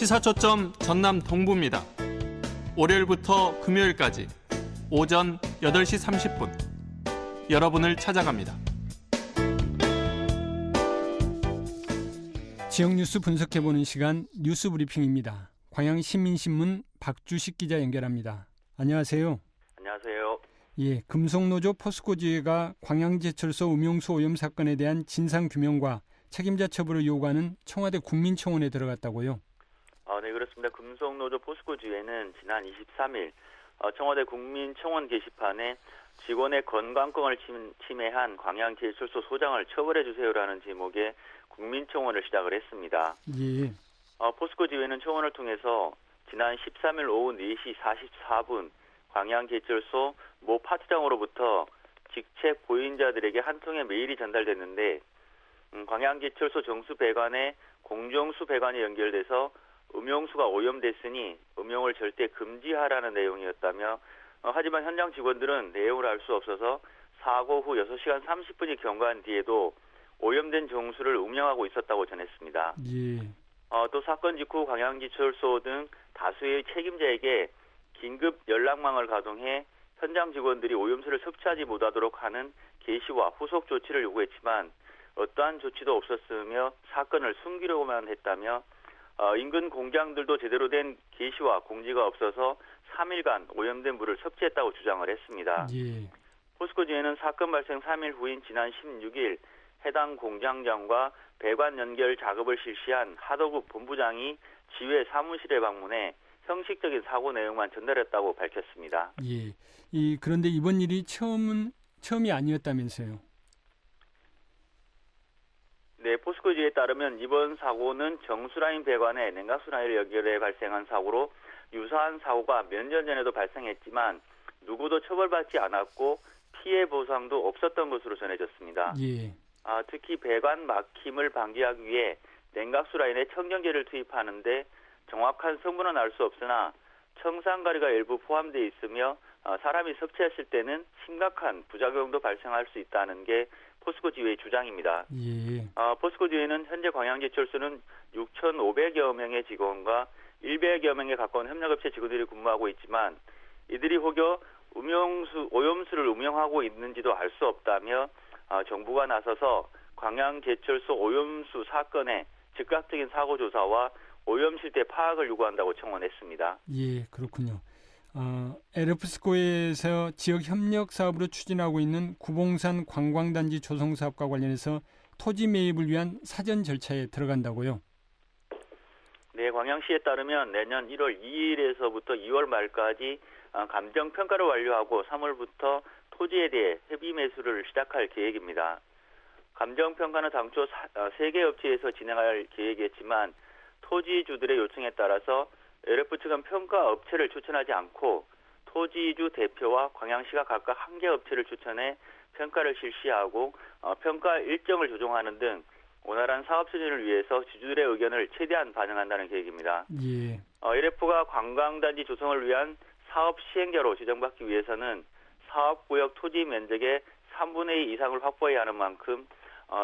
시사초점 전남 동부입니다. 월요일부터 금요일까지 오전 8시 30분 여러분을 찾아갑니다. 지역 뉴스 분석해보는 시간 뉴스 브리핑입니다. 광양시민신문 박주식 기자 연결합니다. 안녕하세요. 안녕하세요. 예, 금속노조 포스코지회가 광양제철소 음용수 오염 사건에 대한 진상규명과 책임자 처벌을 요구하는 청와대 국민청원에 들어갔다고요? 네, 그렇습니다. 금속노조 포스코지회는 지난 23일 청와대 국민청원 게시판에 직원의 건강권을 침해한 광양제철소 소장을 처벌해 주세요라는 제목의 국민청원을 시작을 했습니다. 예. 포스코지회는 청원을 통해서 지난 13일 오후 4시 44분 광양제철소 모 파트장으로부터 직책 보인자들에게 한 통의 메일이 전달됐는데 광양제철소 정수 배관에 공정수 배관이 연결돼서 음용수가 오염됐으니 음용을 절대 금지하라는 내용이었다며 하지만 현장 직원들은 내용을 알 수 없어서 사고 후 6시간 30분이 경과한 뒤에도 오염된 정수를 음용하고 있었다고 전했습니다. 예. 또 사건 직후 광양제철소 등 다수의 책임자에게 긴급 연락망을 가동해 현장 직원들이 오염수를 섭취하지 못하도록 하는 게시와 후속 조치를 요구했지만 어떠한 조치도 없었으며 사건을 숨기려고만 했다며 인근 공장들도 제대로 된 게시와 공지가 없어서 3일간 오염된 물을 섭취했다고 주장을 했습니다. 예. 포스코지회는 사건 발생 3일 후인 지난 16일 해당 공장장과 배관 연결 작업을 실시한 하도급 본부장이 지회 사무실에 방문해 형식적인 사고 내용만 전달했다고 밝혔습니다. 예. 그런데 이번 일이 처음이 아니었다면서요? 네, 포스코지회에 따르면 이번 사고는 정수라인 배관에 냉각수 라인을 연결해 발생한 사고로 유사한 사고가 몇 년 전에도 발생했지만 누구도 처벌받지 않았고 피해 보상도 없었던 것으로 전해졌습니다. 예. 특히 배관 막힘을 방지하기 위해 냉각수 라인에 청정제를 투입하는데 정확한 성분은 알 수 없으나 청산가리가 일부 포함되어 있으며 사람이 섭취했을 때는 심각한 부작용도 발생할 수 있다는 게 포스코지회의 주장입니다. 예. 포스코지회는 현재 광양제철소는 6,500여 명의 직원과 100여 명에 가까운 협력업체 직원들이 근무하고 있지만 이들이 혹여 오염수를 음용하고 있는지도 알 수 없다며 정부가 나서서 광양제철소 오염수 사건의 즉각적인 사고조사와 오염 실태 파악을 요구한다고 청원했습니다. 예, 그렇군요. LF스코에서 지역 협력 사업으로 추진하고 있는 구봉산 관광단지 조성 사업과 관련해서 토지 매입을 위한 사전 절차에 들어간다고요? 네, 광양시에 따르면 내년 1월 2일에서부터 2월 말까지 감정 평가를 완료하고 3월부터 토지에 대해 협의 매수를 시작할 계획입니다. 감정 평가는 당초 3개 업체에서 진행할 계획이었지만 토지주들의 요청에 따라서 LF 측은 평가 업체를 추천하지 않고 토지주 대표와 광양시가 각각 한 개 업체를 추천해 평가를 실시하고 평가 일정을 조정하는 등 원활한 사업 추진을 위해서 주주들의 의견을 최대한 반영한다는 계획입니다. 예. LF가 관광단지 조성을 위한 사업 시행자로 지정받기 위해서는 사업구역 토지 면적의 3분의 2 이상을 확보해야 하는 만큼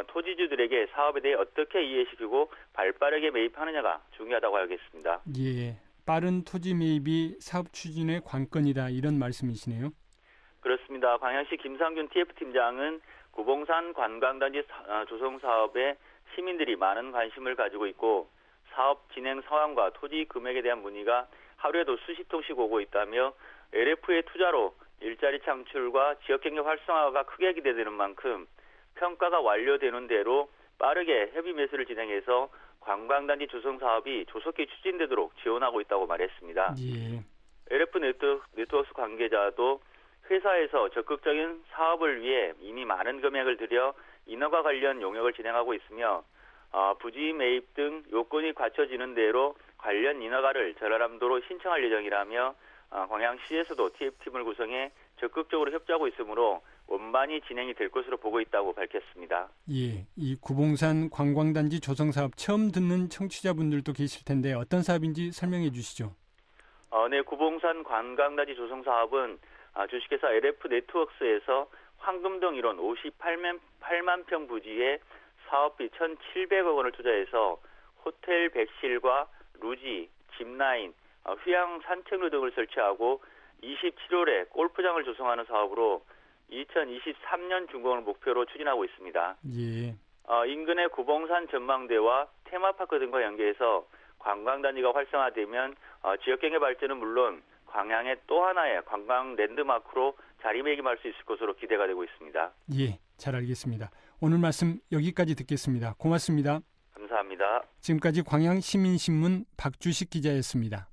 토지주들에게 사업에 대해 어떻게 이해시키고 발빠르게 매입하느냐가 중요하다고 알겠습니다. 예, 빠른 토지 매입이 사업 추진의 관건이다 이런 말씀이시네요. 그렇습니다. 광양시 김상균 TF팀장은 구봉산 관광단지 조성 사업에 시민들이 많은 관심을 가지고 있고 사업 진행 상황과 토지 금액에 대한 문의가 하루에도 수십 통씩 오고 있다며 LF의 투자로 일자리 창출과 지역경제 활성화가 크게 기대되는 만큼 평가가 완료되는 대로 빠르게 협의 매수를 진행해서 관광단지 조성 사업이 조속히 추진되도록 지원하고 있다고 말했습니다. 예. LF 네트워크 관계자도 회사에서 적극적인 사업을 위해 이미 많은 금액을 들여 인허가 관련 용역을 진행하고 있으며 부지 매입 등 요건이 갖춰지는 대로 관련 인허가를 전라남도로 신청할 예정이라며 광양시에서도 TF팀을 구성해 적극적으로 협조하고 있으므로 원만히 진행이 될 것으로 보고 있다고 밝혔습니다. 예, 이 구봉산 관광단지 조성 사업 처음 듣는 청취자분들도 계실 텐데 어떤 사업인지 설명해 주시죠. 네, 구봉산 관광단지 조성 사업은 주식회사 LF 네트워크스에서 황금동 일원 58만 평 부지에 사업비 1,700억 원을 투자해서 호텔 100실과 루지, 짚라인, 휴양 산책로 등을 설치하고 27홀에 골프장을 조성하는 사업으로 2023년 준공을 목표로 추진하고 있습니다. 예. 인근의 구봉산 전망대와 테마파크 등과 연계해서 관광단지가 활성화되면 지역경제 발전은 물론 광양의 또 하나의 관광 랜드마크로 자리매김할 수 있을 것으로 기대가 되고 있습니다. 예, 잘 알겠습니다. 오늘 말씀 여기까지 듣겠습니다. 고맙습니다. 감사합니다. 지금까지 광양시민신문 박주식 기자였습니다.